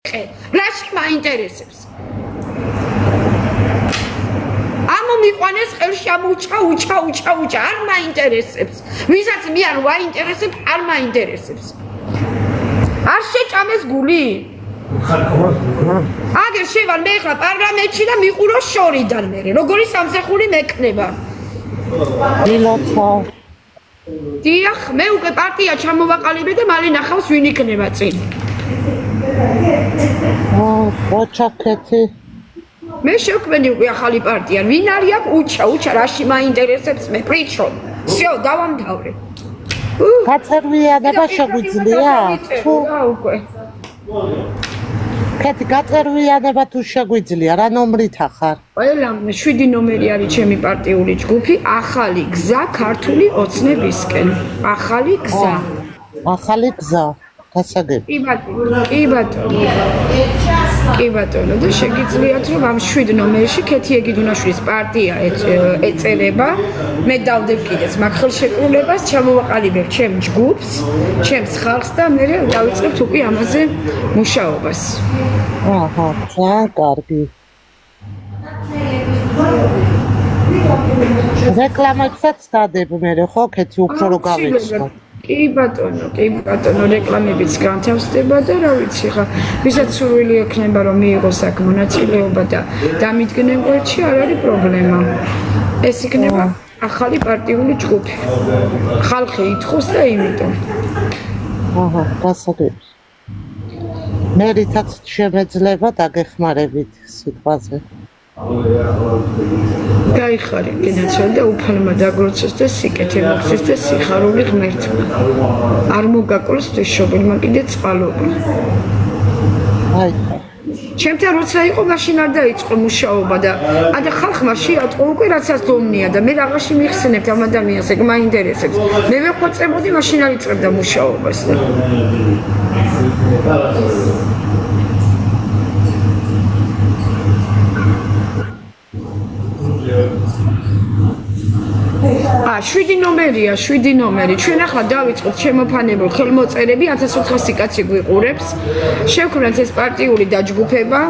რაში მაინტერესებს? ამომიყვანეს ხელში უჩა, არ მაინტერესებს. ვისაც მე არ ვაინტერესებს, არ მაინტერესებს. არ შეჭამეს გული? აგერ შევარ მე ხა პარლამენტში და მიყურო შორიდან მე. როგორი სამსახური მექნება? დილოცა. დიახ, მე უკვე პარტია ჩამოვაყალიბე და მალე ნახავს ვინ იქნება წინ. ოჩაკეთი. მე შევქმენი უკვე ახალი პარტია. ვინ არის აქ უჩა, რაში მაინტერესებს მე პრიჩონ. всё, დავამთავრე. გაწერვიანება შეგვიძლია? თუ უკვე. კეთი გაწერვიანება თუ შეგვიძლია, რა ნომრით ახარ? ყველა 7 ნომერი არის ჩემი პარტიული ჯგუფი, ახალი გზა ქართული ოცნებისკენ. ახალი გზა. ახალი გზა. გასაგები. კი ბატონო, და შეგიძლიათ რომ ამ 7 ნომერში ქეთი ეგიდუნაშვილის პარტია ეწერება. მე დავდებ კიდეც მაგ ხელშეკრულებას, ჩამოვაყალიბებ ჩემ ჯგუფს, ჩემს ხალხს და მე დავიწყებთ უკვე ამაზე მუშაობას. აჰა, ძალიან კარგი. რეკლამებსაც დადებ მე ხო, ქეთი უფრო რო გავეცნო. კი ბატონო, რეკლამებიც განთავსდება და რა ვიცი ხა, ვისაც სურვილი ექნება რომ მიიღოს აქ მონაწილეობა და დამიდგნენ გვერდში, არ არის პრობლემა. ეს იქნება ახალი პარტიული ჯგუფი. ხალხი ითხოვს და იმიტომ. აჰა, გასაგები. მე რითაც შემეძლება დაგეხმარებით სიტყვაზე. გაიხარე კიდეცალ და უფალმა დაგროცოს და სიკეთე მოხდეს და სიხარული ღმერთმა. არ მოგაკოლოს თვისშობილმა კიდე წყალობა. აი. ჩემთან როცა იყო მაშინ არ დაიწყო მუშაობა და ხალხმა შეატყო უკვე რაცაც დომნია და მე რაღაცში მიხსენებთ ამ ადამიანს ეგ მაინტერესებს. მე ვეხვეწებოდი მაშინ არ იწყებდა მუშაობას და შვიდი ნომერი. ჩვენ ახლა დავიწყოთ შემოფანებულ ხელმოწერები, 1400 კაცი გვიყურებს. შევქმნათ ეს პარტიული დაჯგუფება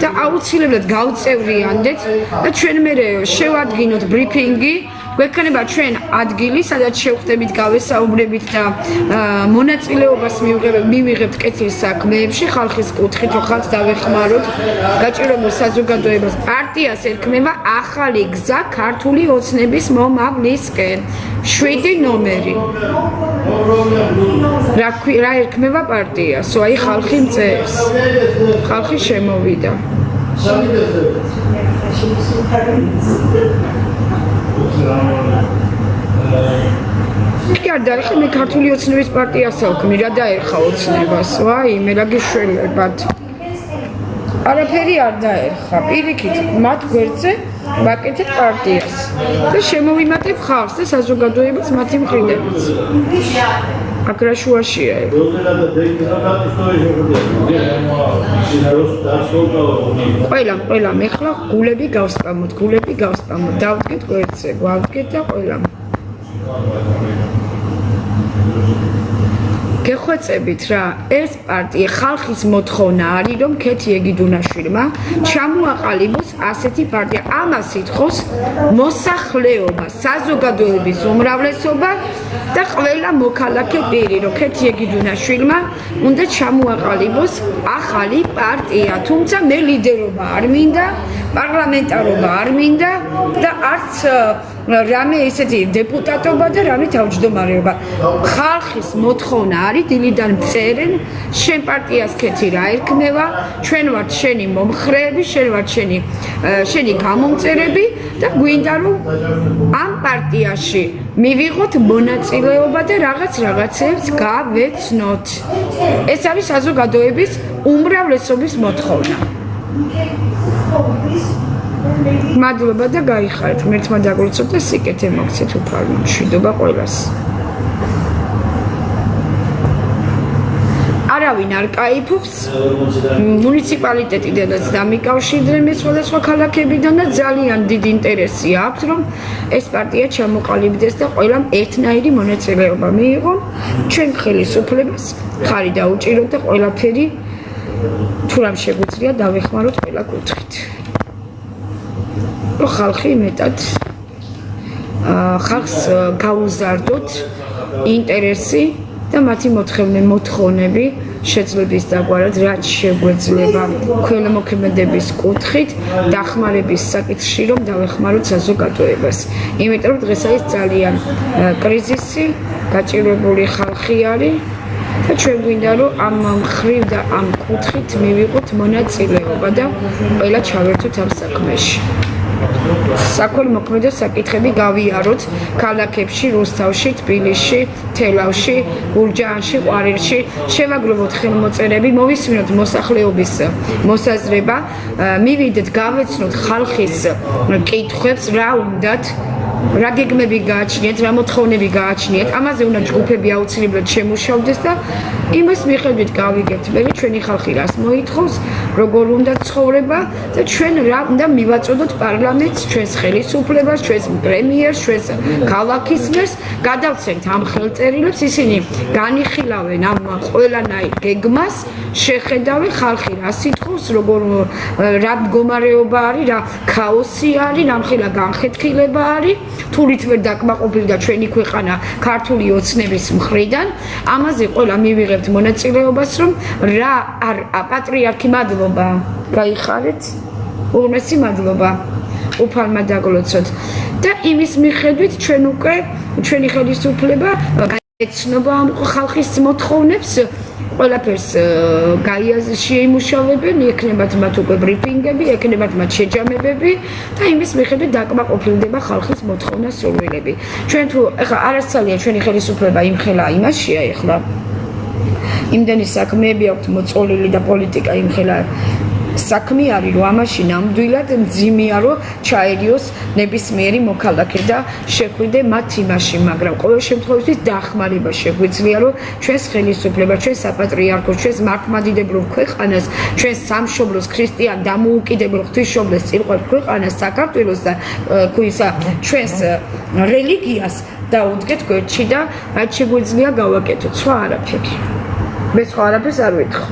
და აუცილებლად გავწევრიანდეთ და ჩვენ მე შევადგინოთ ბრიფინგი. გვექნება ჩვენ ადგილი, სადაც შევხვდებით, გავესაუბრებით და მონაწილეობას მივიღებთ კეთილ საქმეებში, ხალხის კუთხით, რომ ხალხს დავეხმაროთ, გაჭირებულ საზოგადოებას. პარტიას ერქმევა ახალი გზა ქართული ოცნების მომავლისკენ. 7 ნომერი. რა ერქმევა პარტიას? აი ხალხი მწერს. ხალხი შემოვიდა. კი არ დაიხე მე ქართული ოცნების პარტიას ავქმი, რა დაერხა ოცნებას? ვაი, მე რა გიშველებათ. არაფერი არ დაერხა. პირიქით, მათ გვერდზე ვაკეთებ პარტიას და შემოვიმატებ ხალხს და საზოგადოებას მათი მხრიდანაც. აქ რა შუაშია ეგ? ყველა მეხლა გულები გავსპამოთ, დავდგეთ გვერდზე, გვავდგეთ და ყველა გეხვეწებით რა, ეს პარტია ხალხის მოთხოვნა არის, რომ ქეთი ეგიდუნაშვილმა ჩამოაყალიბოს ასეთი პარტია. ამას ითხოვს მოსახლეობა, საზოგადოების უმრავლესობა და ყველა მოქალაქე პირი, რომ ქეთი ეგიდუნაშვილმა უნდა ჩამოაყალიბოს ახალი პარტია. თუმცა მე ლიდერობა არ მინდა, პარლამენტარობა არ მინდა და არც რამე ესეთი დეპუტატობა და რამე თავმჯდომარეობა. ხალხის მოთხოვნა არის, დილიდან წერენ, შენ პარტიას ქეთი რა ერქმევა, ჩვენ ვართ შენი მომხრეები, შენ ვართ შენი გამომწერები და გვინდა რომ ამ პარტიაში მივიღოთ მონაწილეობა და რაღაცეებს გავეცნოთ. ეს არის საზოგადოების უმრავლესობის მოთხოვნა. მადლობა და გაიხარეთ. ღმერთმა დაგვროცოთ და სიკეთე მოგცეთ უფალმა. მშვიდობა ყველას. არავინ არ კაიფობს. მუნიციპალიტეტიდანაც დამიკავშირდნენ მე სხვადასხვა ქალაქებიდან და ძალიან დიდი ინტერესი აქვს, რომ ეს პარტია ჩამოყალიბდეს და ყველამ ერთნაირი მონაწილეობა მიიღო. ჩვენ ხელისუფლებას ხარი დაუჭიროთ და ყველაფერი თუ რამ შეგვიძლია დავეხმაროთ ყველა კუთხით. ხალხი მეტად ხალხს გაუზარდოთ ინტერესი და მათი მოთხოვნები შეძლების დაგვარად რაც შეგვეძლება ქველმოქმედების კუთხით დახმარების საკითხში რომ დავეხმაროთ საზოგადოებას. იმიტომ რომ დღეს არის ძალიან კრიზისი, გაჭირვებული ხალხი არის და ჩვენ გვინდა რომ ამ მხრივ და ამ კუთხით მივიღოთ მონაწილეობა და ყველა ჩავერთოთ ამ საქმეში. საქველმოქმედო საკითხები გავიაროთ ქალაქებში, რუსთავში, თბილისში, თელავში, გურჯაანში, ყვარელში, შევაგროვოთ ხელმოწერები, მოვისმინოთ მოსახლეობის მოსაზრება, მივიდეთ, გავეცნოთ ხალხის კითხვებს, რა უნდათ, რა გეგმები გააჩნიათ, რა მოთხოვნები გააჩნიათ, ამაზე უნდა ჯგუფები აუცილებლად შემუშავდეს და იმას მიხედვით გავიგებთ, მე ჩვენი ხალხი რას მოითხოვს, როგორ უნდა ცხოვრება და ჩვენ რა უნდა მივაწოდოთ პარლამენტს, ჩვენს ხელისუფლებას, ჩვენს პრემიერს, ჩვენს ქალაქის მერს, გადავცემთ ამ ხელწერილებს, ისინი განიხილავენ ამ ყველანაირ გეგმას, შეხედავენ ხალხი რას ითხოვს, როგორ რა მდგომარეობა არის, რა ქაოსი არის, ნამხილა განხეთქილება არის. თულით ვერ დაკმაყოფილდა ჩვენი ქვეყანა ქართული ოცნების მხრიდან, ამაზე ყველა მივიღებთ მონაწილეობას, რომ რა პატრიარქი მადლობა, გაიხარეთ, უმრესი მადლობა, უფალმა დაგლოცოთ და იმის მიხედვით ჩვენ უკვე ჩვენი ხელისუფლება გაეცნობა ამ ხალხის მოთხოვნებს, ყველაფერს შეიმუშავებენ, ექნებათ მათ უკვე ბრიფინგები, ექნებათ მათ შეჯამებები და იმის მიხედვით დაკმაყოფილდება ხალხის მოთხოვნა სურვილები. ჩვენ თუ ეხლა არასწორია ჩვენი ხელისუფლება იმხელა იმაშია ეხლა. იმდენი საქმეები აქვს მოწყობილი და პოლიტიკა იმხელა საქმე არის რომ ამაში ნამდვილად მძიმეა რომ ჩაერიოს ნებისმიერი მოქალაქე და შეხვიდე მათ იმაში, მაგრამ ყოველ შემთხვევაში დახმარება შეგვიძლია რომ ჩვენს ხელისუფლებას, ჩვენს საპატრიარქოს, ჩვენს მართლმადიდებელ ქვეყანას, ჩვენს სამშობლოს, ქრისტიან დამოუკიდებელ ღვთისმშობლოს წილყვარ ქვეყანას საქართველოს და ჩვენს რელიგიას დაუდგეთ გვერდში და რაც შეგვიძლია გავაკეთოთ, სხვა არაფერი. მე სხვა არაფერს არ ვეთქო.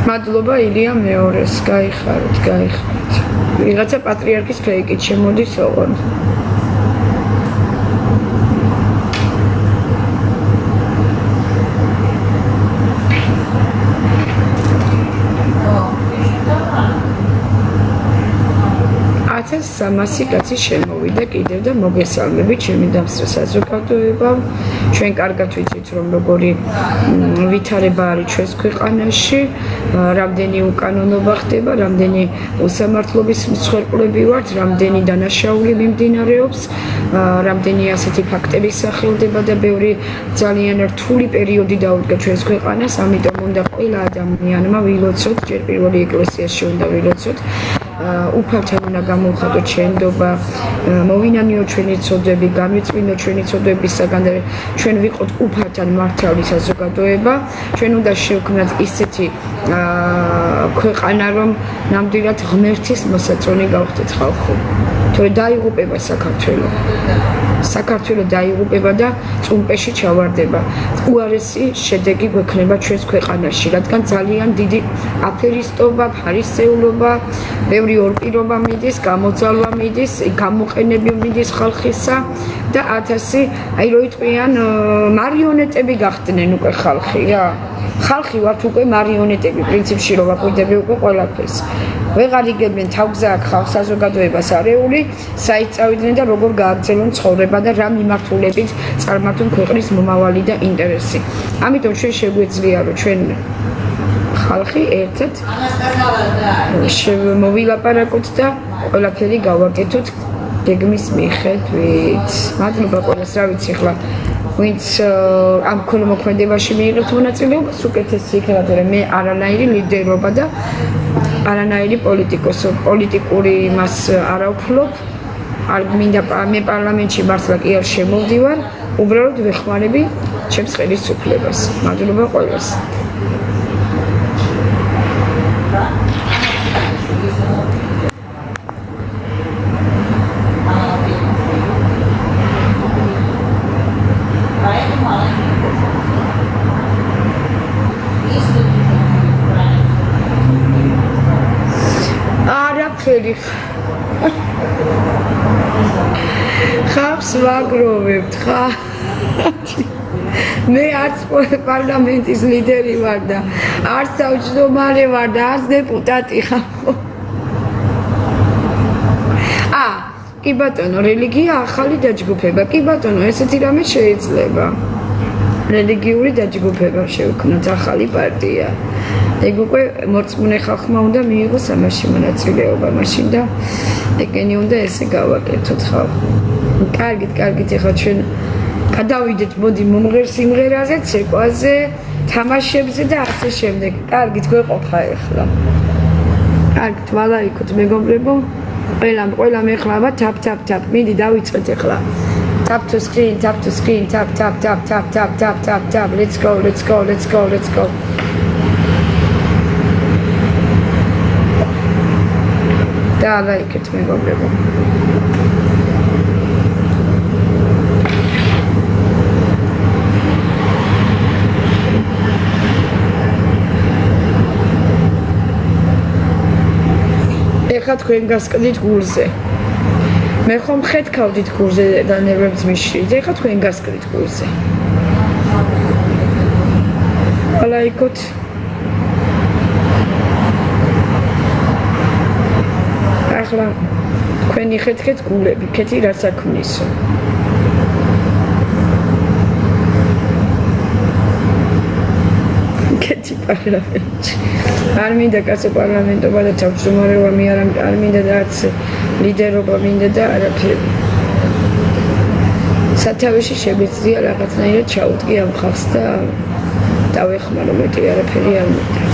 მადლობა ილია მეორეს, გაიხარეთ. ვიღაცა პატრიარქის ფეიკით შემოდის ოღონ. ათას 300 კაცი შემოვიდა კიდევ და მოგესალმებით ჩემი დამსწრე საზოგადოება. ჩვენ კარგად ვიცით რომ როგორი ვითარება არის ჩვენს ქვეყანაში, რამდენი უკანონობა ხდება, რამდენი უსამართლობის მსხვერპლები ვართ, რამდენი დანაშაული მიმდინარეობს, რამდენი ასეთი ფაქტები სახელდება და ბევრი ძალიან რთული პერიოდი დაუდგა ჩვენს ქვეყანას, ამიტომ უნდა ყველა ადამიანმა ვილოცოთ, ჯერ პირველი ეკლესიაში უნდა ვილოცოთ. უფალთან უნდა გამოვხატოთ შენდობა, მოვინანიოთ ჩვენი ცოდვები, გამიწვინოთ ჩვენი ცოდვებისაგან და ჩვენ ვიყოთ უფალთან მართალი საზოგადოება. ჩვენ უნდა შევქმნათ ისეთი ქვეყანა, რომ ნამდვილად ღმერთის მოსაწონი გავხდეთ ხალხო. თორე დაიღუპება საქართველო. საქართველო დაიღუპება და წუმპეში ჩავარდება. უარესი შედეგი გვექნება ჩვენს ქვეყანაში, რადგან ძალიან დიდი აფერისტობა, ფარისეულობა, ბევრი ორპირობა მიდის, გამოძალვა მიდის, გამოყენები მიდის ხალხისა და 1000 აი რო იტყვიან მარიონეტები გახდნენ უკვე ხალხი რა. ხალხი ვართ უკვე მარიონეტები, პრინციპში რო ვაკვირდები უკვე ყველაფერს. ვეღარ იგებენ თავგზა აქ ხალხ საზოგადოებას არეული, საით წავიდნენ და როგორ გააგრძელონ ცხოვრება და რა მიმართულებით წარმართონ ქვეყნის მომავალი და ინტერესი. ამიტომ ჩვენ შეგვიძლია რომ ჩვენ ხალხი ერთად მოვილაპარაკოთ და ყველაფერი გავაკეთოთ გეგმის მიხედვით. მადლობა ყველას, რა ვიცი ახლა ვინც ამ ქველმოქმედებაში მიიღებთ მონაწილეობას, უკეთესი იქნება, თორე მე არანაირი ლიდერობა და არანაირი პოლიტიკური იმას არ ვფლობ. არ მინდა მე პარლამენტში მართლა კი არ შემოვდივარ, უბრალოდ ვეხმარები ჩემს ხელისუფლებას. მადლობა ყველას. არაფერი ხავს ვაგროვებთ ხა მე არც პარლამენტის ლიდერი ვარ და არც თავმჯდომარე ვარ და არც დეპუტატი ხარ კი ბატონო რელიგია ახალი დაჯგუფება კი ბატონო ესეთი რამე შეიძლება რელიგიური დაჯგუფება შევქმნათ ახალი პარტია ეგ უკვე მორწმუნე ხალხმა უნდა მიიღოს ამაში მონაწილეობა მაშინ და ეგენი უნდა ესე გავაკეთოთ ხო კარგით ეხლა ჩვენ გადავიდეთ მოდი მომღერ სიმღერაზე ცეკვაზე თამაშებზე და ასე შემდეგ კარგით გვეყოფა ეხლა კარგით ვალაიქოთ მეგობრებო ყველამ ეხლა თაპ მინდი დავიწყეთ ეხლა tap to screen tap let's go და ლაიქეთ მეგობრებო ეხლა თქვენ გასკდით გულზე მე ხომ ხედქავდით გულზე და ნერვებს მიშრით ეხლა თქვენ გასკდით გულზე ლაიქოთ ახლა თქვენი ხედქეთ გულები კეთი რა საქმისო კეთი პარლამენტი არ მინდა კაცო პარლამენტობა და თავმჯდომარეობა მე არ მინდა და არც ლიდერობა მინდა და არაფერი სათავეში შემიძლია რაღაცნაირად ჩაუდგე ამ ხალხს და დავეხმარო მეტი არაფერი არ მინდა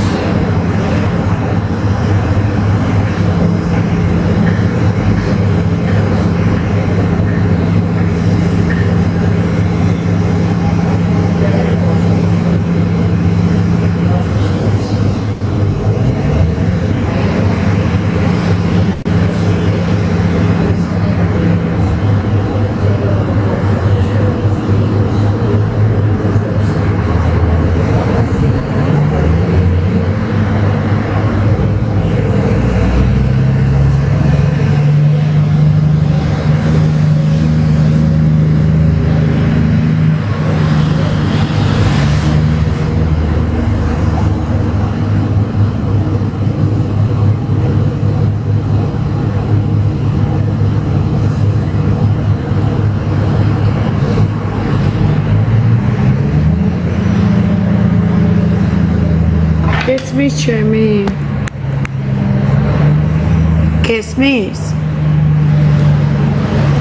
Kesmis.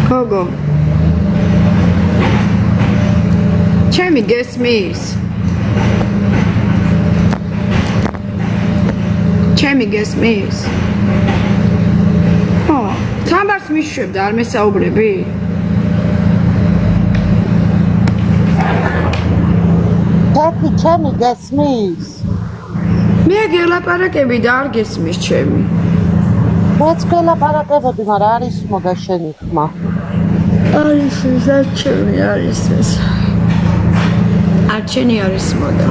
Kogo. Chemi gesmis. Chemi gesmis. Oh, თამბარს მიშვებდა არ მესაუბრები? Happy Chemi gesmis. მე გელაპარაკები და არ გესმის ჩემი. მეც გელაპარაკებოდი, მაგრამ არის მოგა შენი ხმა. არის ჩემი არის ეს. არჩენი არის მოდა.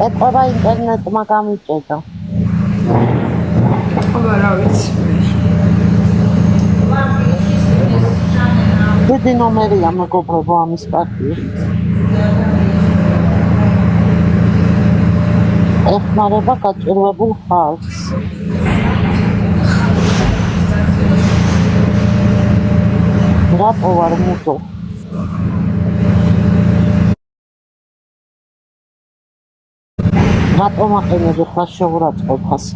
ეთყობა ინტერნეტმა გამიჭედა. აბა რა ვიცი. დიდი ნომერია მეგობრებო ამის პარტიის. ეხმარება გაჭირვებულ ხალხს. რატო ვარ მუდო? რატომ აყენებ ხა შეურაცხყოფას,